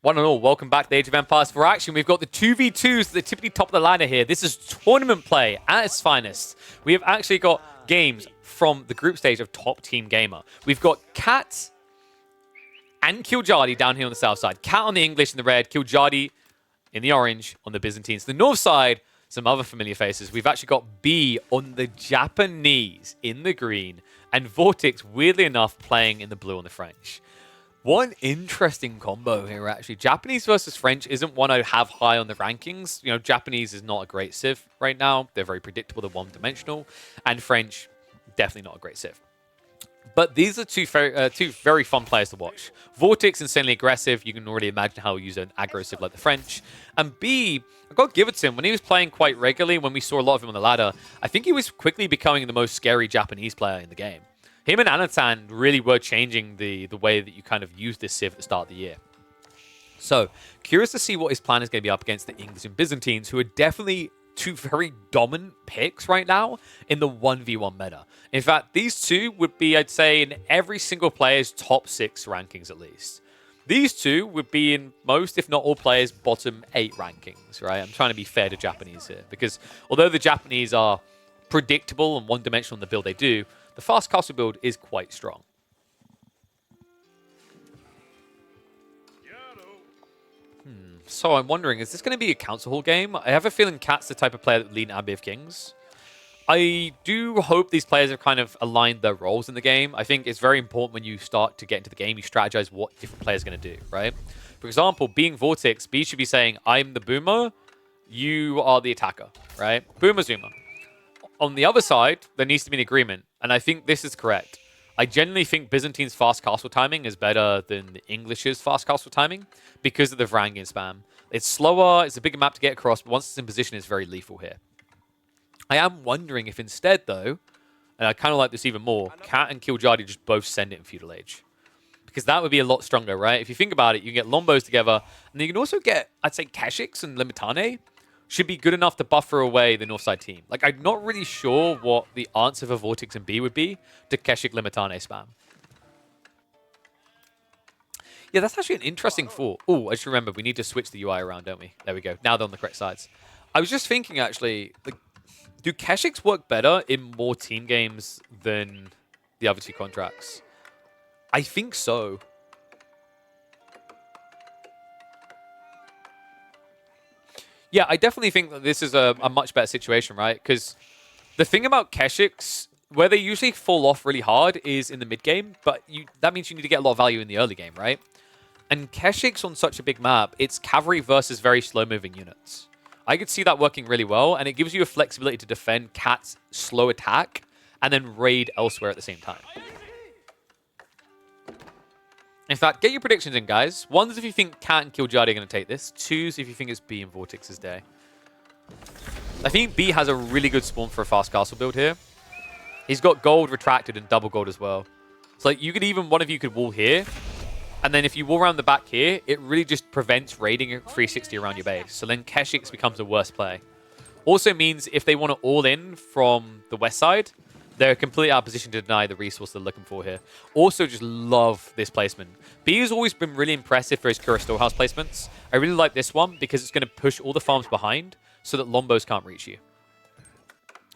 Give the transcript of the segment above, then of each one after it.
One and all, welcome back to the Age of Empires for action. We've got the 2v2s, the typically top of the ladder here. This is tournament play at its finest. We have actually got games from the group stage of Top Team Gamer. We've got Cat and Kiljadi down here on the south side. Cat on the English in the red, Kiljadi in the orange on the Byzantines. The north side, some other familiar faces. We've actually got B on the Japanese in the green, and Vortex, weirdly enough, playing in the blue on the French. One interesting combo here, actually. Japanese versus French isn't one I have high on the rankings. You know, Japanese is not a great civ right now. They're very predictable. They're one-dimensional. And French, definitely not a great civ. But these are two very fun players to watch. Vortex, insanely aggressive. You can already imagine how he'll use an aggro civ like the French. And B, I've got to give it to him. When he was playing quite regularly, when we saw a lot of him on the ladder, I think he was quickly becoming the most scary Japanese player in the game. Him and Anatan really were changing the way that you kind of use this civ at the start of the year. So, curious to see what his plan is going to be up against the English and Byzantines, who are definitely two very dominant picks right now in the 1v1 meta. In fact, these two would be, I'd say, in every single player's top 6 rankings at least. These two would be in most, if not all players' bottom 8 rankings, right? I'm trying to be fair to Japanese here, because although the Japanese are predictable and one-dimensional in the build they do, the fast castle build is quite strong. So I'm wondering, is this going to be a council hall game? I have a feeling Cat's the type of player that would lead an Abbey of Kings. I do hope these players have kind of aligned their roles in the game. I think it's very important when you start to get into the game, you strategize what different players are going to do, right? For example, being Vortex, B should be saying, I'm the boomer, you are the attacker, right? Boomer, zoomer. On the other side, there needs to be an agreement, and I think this is correct. I genuinely think Byzantine's fast castle timing is better than the English's fast castle timing because of the Varangian spam. It's slower, it's a bigger map to get across, but once it's in position, it's very lethal here. I am wondering if instead, though, and I kind of like this even more, Cat and Kiljadi just both send it in Feudal Age. Because that would be a lot stronger, right? If you think about it, you can get Longbows together, and you can also get, I'd say, Keshiks and Limitane should be good enough to buffer away the Northside team. Like, I'm not really sure what the answer for Vortex and B would be to Keshik Limitane spam. Yeah, that's actually an interesting thought. Oh, I just remembered, we need to switch the UI around, don't we? There we go. Now they're on the correct sides. I was just thinking, actually, like, do Keshiks work better in more team games than the other two contracts? I think so. Yeah, I definitely think that this is a much better situation, right? Because the thing about Keshiks, where they usually fall off really hard, is in the mid-game, but that means you need to get a lot of value in the early game, right? And Keshiks on such a big map, it's cavalry versus very slow-moving units. I could see that working really well, and it gives you a flexibility to defend Cat's slow attack and then raid elsewhere at the same time. In fact, get your predictions in, guys. One's if you think Cat and Kiljadi are going to take this. Two's if you think it's B and Vortex's day. I think B has a really good spawn for a fast castle build here. He's got gold retracted and double gold as well. So like, you could even, one of you could wall here. And then if you wall around the back here, it really just prevents raiding 360 around your base. So then Keshiks becomes a worse play. Also means if they want to all in from the west side, they're completely out of position to deny the resource they're looking for here. Also, just love this placement. B has always been really impressive for his Kura Storehouse placements. I really like this one because it's going to push all the farms behind so that Longbows can't reach you.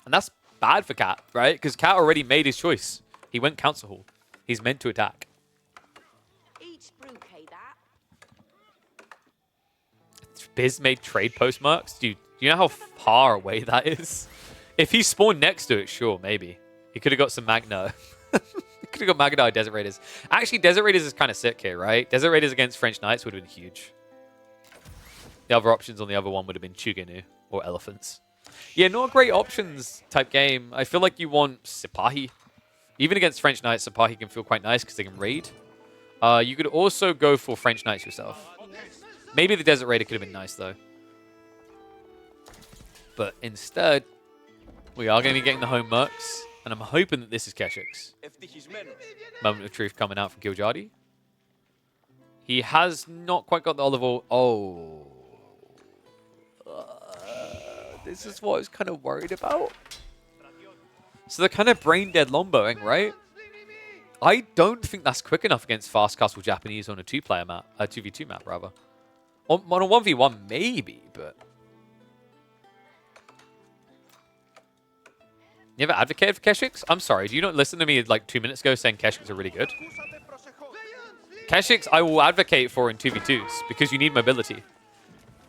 And that's bad for Cat, right? Because Cat already made his choice. He went Council Hall. He's meant to attack. Biz made trade post marks? Dude, do you know how far away that is? If he spawned next to it, sure, maybe. He could have got some Magna. He could have got Magna Desert Raiders. Actually, Desert Raiders is kind of sick here, right? Desert Raiders against French Knights would have been huge. The other options on the other one would have been Chuganu or Elephants. Yeah, not great options type game. I feel like you want Sipahi. Even against French Knights, Sipahi can feel quite nice because they can raid. You could also go for French Knights yourself. Maybe the Desert Raider could have been nice, though. But instead, we are going to be getting the home mercs, and I'm hoping that this is Keshiks. Moment of truth coming out from Kiljadi. He has not quite got the olive oil. Oh. This is what I was kind of worried about. So they're kind of brain-dead Longbow-ing, right? I don't think that's quick enough against fast castle Japanese on a 2-player map, a 2v2 map, rather. On a 1v1, maybe, but... You ever advocated for Keshiks? I'm sorry, do you not listen to me like 2 minutes ago saying Keshiks are really good? Keshiks I will advocate for in 2v2s because you need mobility.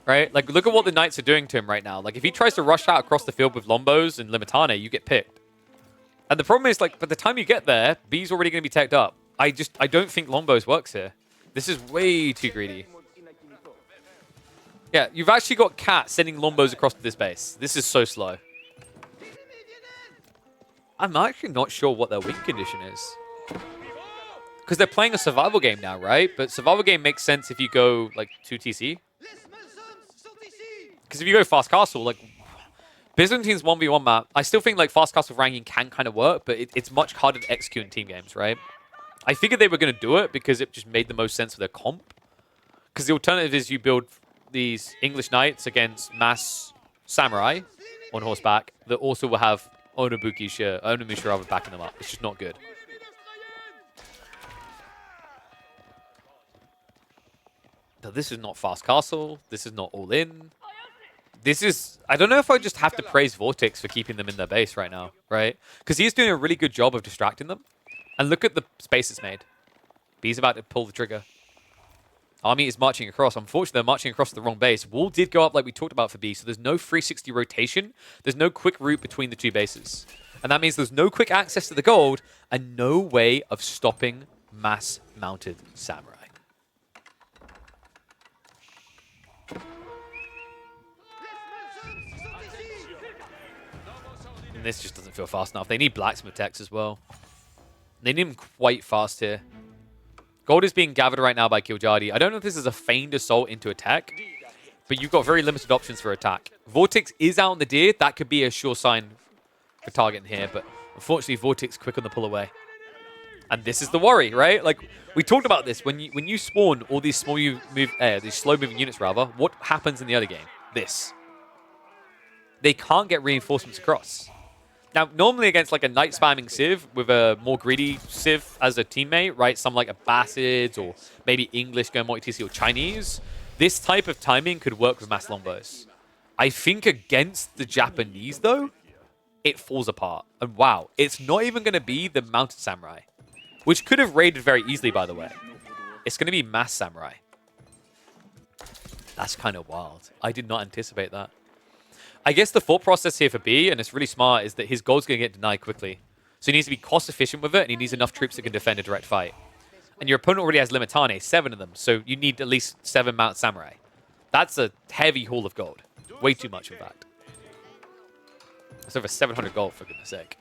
Right? Like, look at what the Knights are doing to him right now. Like, if he tries to rush out across the field with Longbows and Limitane, you get picked. And the problem is, like, by the time you get there, B's already going to be teched up. I don't think Longbows works here. This is way too greedy. Yeah, you've actually got Cat sending Longbows across to this base. This is so slow. I'm actually not sure what their win condition is. Because they're playing a survival game now, right? But survival game makes sense if you go, like, 2TC. Because if you go Fast Castle, like, Byzantine's 1v1 map, I still think, like, Fast Castle ranking can kind of work, but it's much harder to execute in team games, right? I figured they were going to do it because it just made the most sense for their comp. Because the alternative is you build these English Knights against mass Samurai on horseback that also will have Onimusha rather backing them up. It's just not good. No, this is not Fast Castle. This is not all in. This is... I don't know if I just have to praise Vortex for keeping them in their base right now, right? Because he's doing a really good job of distracting them. And look at the space it's made. B's about to pull the trigger. Army is marching across. Unfortunately, they're marching across the wrong base. Wall did go up like we talked about for B, so there's no 360 rotation. There's no quick route between the two bases. And that means there's no quick access to the gold and no way of stopping mass-mounted samurai. And this just doesn't feel fast enough. They need blacksmith techs as well. They need him quite fast here. Gold is being gathered right now by Kiljadi. I don't know if this is a feigned assault into attack, but you've got very limited options for attack. Vortex is out on the deer. That could be a sure sign for targeting here, but unfortunately, Vortex quick on the pull away. And this is the worry, right? Like, we talked about this. When you spawn all these these slow-moving units, rather, what happens in the other game? This. They can't get reinforcements across. Now, normally against like a Knight spamming Civ with a more greedy Civ as a teammate, right? Some like Abbasids or maybe English going multi-TC or Chinese. This type of timing could work with mass Longbows. I think against the Japanese, though, it falls apart. And wow, it's not even going to be the Mounted Samurai, which could have raided very easily, by the way. It's going to be mass Samurai. That's kind of wild. I did not anticipate that. I guess the thought process here for B, and it's really smart, is that his gold's going to get denied quickly. So he needs to be cost efficient with it, and he needs enough troops that can defend a direct fight. And your opponent already has Limitane, 7 of them, so you need at least 7 Mount Samurai. That's a heavy haul of gold. Way too much, in fact. That's over 700 gold, for goodness sake.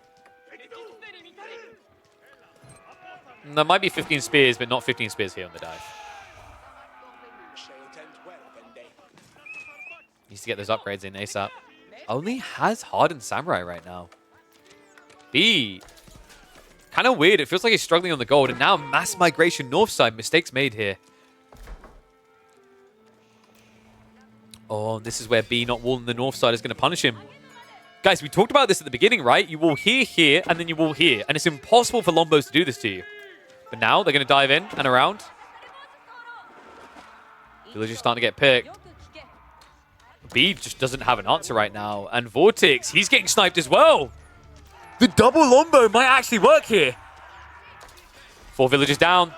And there might be 15 spears, but not 15 spears here on the dive. Needs to get those upgrades in ASAP. Only has Hardened Samurai right now. B. Kind of weird. It feels like he's struggling on the gold. And now mass migration north side. Mistakes made here. Oh, this is where B not walling the north side is going to punish him. Guys, we talked about this at the beginning, right? You will here, and then you will here. And it's impossible for Longbows to do this to you. But now they're going to dive in and around. Villagers starting to get picked. B just doesn't have an answer right now. And Vortex, he's getting sniped as well. The double Longbow might actually work here. 4 villagers down.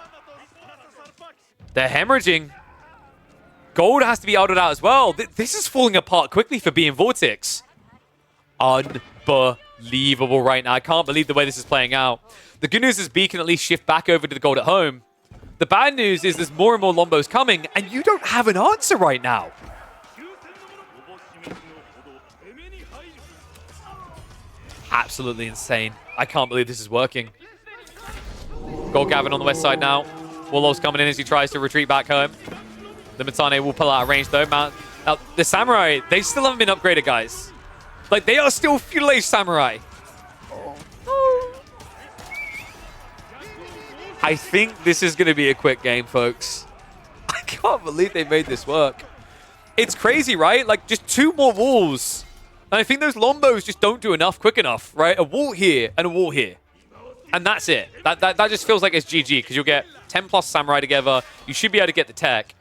They're hemorrhaging. Gold has to be outed out as well. This is falling apart quickly for B and Vortex. Unbelievable right now. I can't believe the way this is playing out. The good news is B can at least shift back over to the gold at home. The bad news is there's more and more Longbows coming, and you don't have an answer right now. Absolutely insane. I can't believe this is working. Gold Gavin on the west side now. Warlord's coming in as he tries to retreat back home. The Limitane will pull out of range though. Now, the Samurai, they still haven't been upgraded, guys. Like, they are still feudal age Samurai. I think this is going to be a quick game, folks. I can't believe they made this work. It's crazy, right? Like, just 2 more walls. And I think those Longbows just don't do enough quick enough, right? A wall here and a wall here. And that's it. That just feels like it's GG because you'll get 10 plus Samurai together. You should be able to get the tech.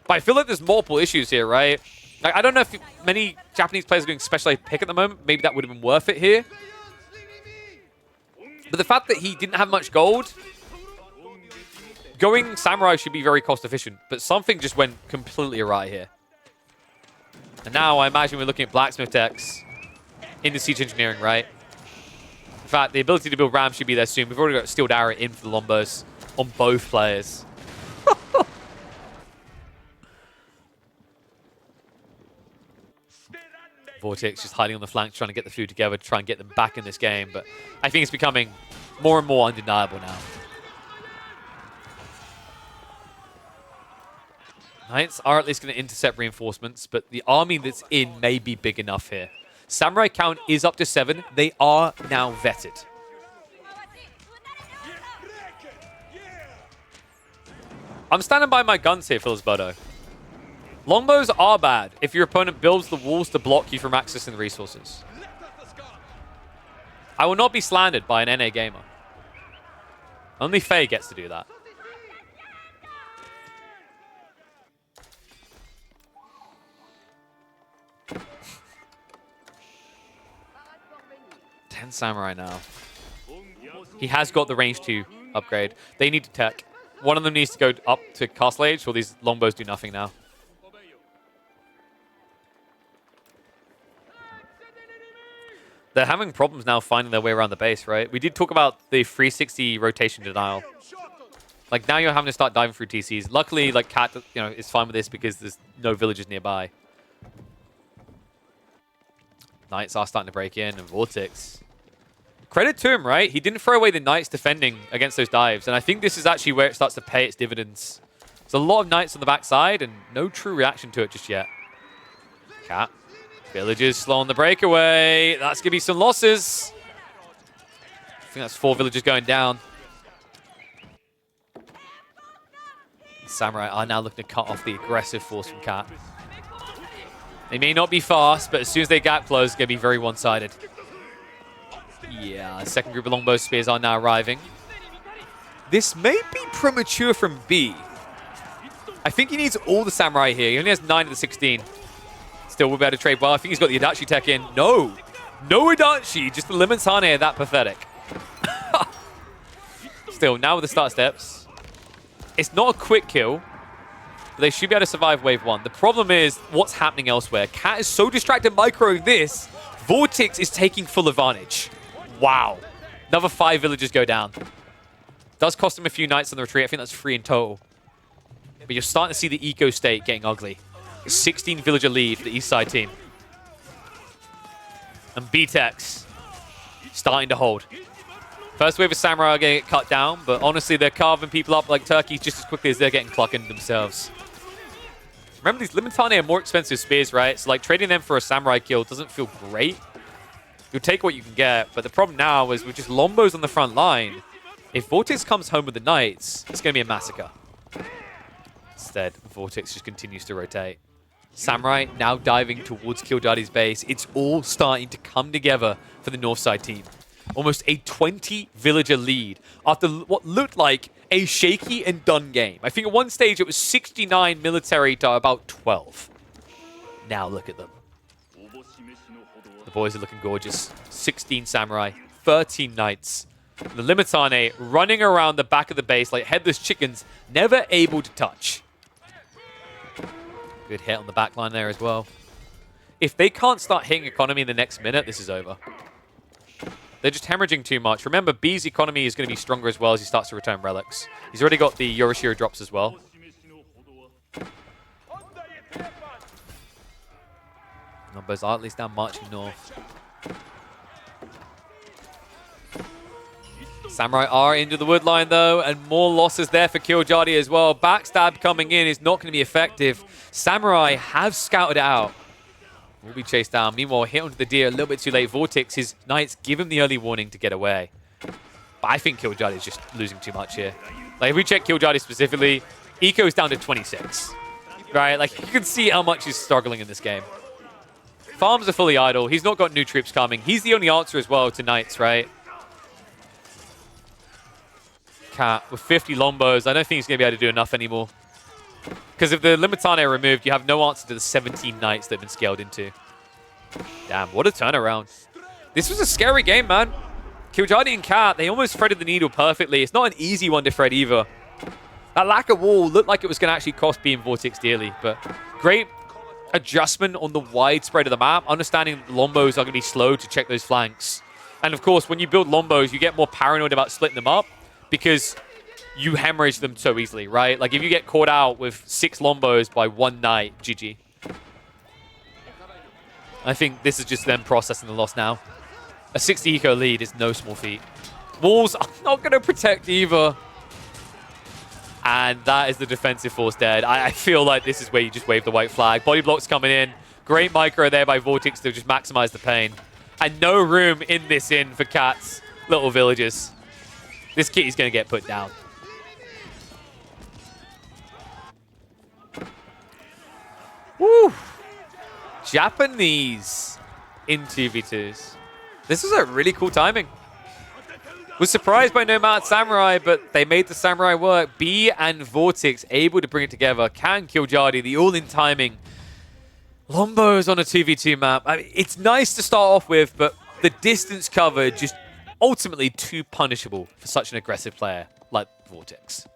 But I feel like there's multiple issues here, right? Like, I don't know if many Japanese players are doing specialized pick at the moment. Maybe that would have been worth it here. But the fact that he didn't have much gold, going Samurai should be very cost efficient. But something just went completely awry here. And now I imagine we're looking at blacksmith techs into siege engineering, right? In fact, the ability to build rams should be there soon. We've already got steeled arrow in for the Longbows on both players. Vortex just hiding on the flanks, trying to get the food together to try and get them back in this game. But I think it's becoming more and more undeniable now. Knights are at least going to intercept reinforcements, but the army that's in may be big enough here. Samurai count is up to 7. They are now vetted. I'm standing by my guns here, Philosbodo. Longbows are bad if your opponent builds the walls to block you from accessing the resources. I will not be slandered by an NA gamer. Only Faye gets to do that. Ten Samurai now. He has got the range 2 upgrade. They need to tech. One of them needs to go up to Castle Age, or these Longbows do nothing now. They're having problems now finding their way around the base, right? We did talk about the 360 rotation denial. Like, now you're having to start diving through TCs. Luckily, like, Cat, you know, is fine with this because there's no villages nearby. Knights are starting to break in, and Vortex. Credit to him, right? He didn't throw away the Knights defending against those dives, and I think this is actually where it starts to pay its dividends. There's a lot of Knights on the backside, and no true reaction to it just yet. Cat. Villagers slow on the breakaway. That's going to be some losses. I think that's 4 villagers going down. Samurai are now looking to cut off the aggressive force from Cat. They may not be fast, but as soon as they gap close, it's going to be very one-sided. Yeah, the second group of longbow spears are now arriving. This may be premature from B. I think he needs all the samurai here. He only has 9 of the 16. Still will be able to trade well. I think he's got the Adachi tech in. No. No Adachi. Just the Limitane are that pathetic. Still, now with the start steps. It's not a quick kill. But they should be able to survive wave 1. The problem is what's happening elsewhere. Cat is so distracted microing this. Vortex is taking full advantage. Wow. Another 5 villagers go down. Does cost him a few knights on the retreat. I think that's 3 in total. But you're starting to see the eco state getting ugly. 16 villager lead for the east side team. And BTEX starting to hold. First wave of samurai are going to get cut down, but honestly, they're carving people up like turkeys just as quickly as they're getting clucking themselves. Remember, these Limitane are more expensive spears, right? So like trading them for a samurai kill doesn't feel great. You'll take what you can get, but the problem now is with just Longbows on the front line, if Vortex comes home with the Knights, it's going to be a massacre. Instead, Vortex just continues to rotate. Samurai now diving towards Kildadi's base. It's all starting to come together for the north side team. Almost a 20 villager lead after what looked like a shaky and done game. I think at one stage it was 69 military to about 12. Now look at them. The boys are looking gorgeous. 16 samurai, 13 knights. The Limitane running around the back of the base like headless chickens, never able to touch. Good hit on the back line there as well. If they can't start hitting economy in the next minute, this is over. They're just hemorrhaging too much. Remember, B's economy is going to be stronger as well as he starts to return relics. He's already got the Yorishiro drops as well. Numbers are at least now marching north. Samurai are into the wood line though, and more losses there for Kildadi as well. Backstab coming in is not going to be effective. Samurai have scouted it out. Will be chased down. Meanwhile, hit onto the deer a little bit too late. Vortex, his knights give him the early warning to get away. But I think Kildadi is just losing too much here. Like, if we check Kildadi specifically, Eco is down to 26. Right? Like, you can see how much he's struggling in this game. Farms are fully idle. He's not got new troops coming. He's the only answer as well to knights, right? Cat with 50 longbows. I don't think he's going to be able to do enough anymore. Because if the Limitane are removed, you have no answer to the 17 knights that have been scaled into. Damn, what a turnaround. This was a scary game, man. Killjardy and Cat, they almost threaded the needle perfectly. It's not an easy one to thread either. That lack of wall looked like it was going to actually cost B and Vortex dearly, but great adjustment on the wide spread of the map, understanding that Longbows are going to be slow to check those flanks. And of course, when you build Longbows, you get more paranoid about splitting them up because you hemorrhage them so easily, right? Like if you get caught out with 6 Longbows by one knight, GG. I think this is just them processing the loss now. A 60 eco lead is no small feat. Walls are not going to protect either. And that is the defensive force dead. I feel like this is where you just wave the white flag. Body blocks coming in. Great micro there by Vortex to just maximize the pain. And no room in this inn for Cat's little villages. This kitty's going to get put down. Woo! Japanese in 2v2s. This was a really cool timing. Was surprised by Nomad Samurai, but they made the Samurai work. B and Vortex able to bring it together. Can Killjardy, the all-in timing. Longbows on a 2v2 map. I mean, it's nice to start off with, but the distance covered just ultimately too punishable for such an aggressive player like Vortex.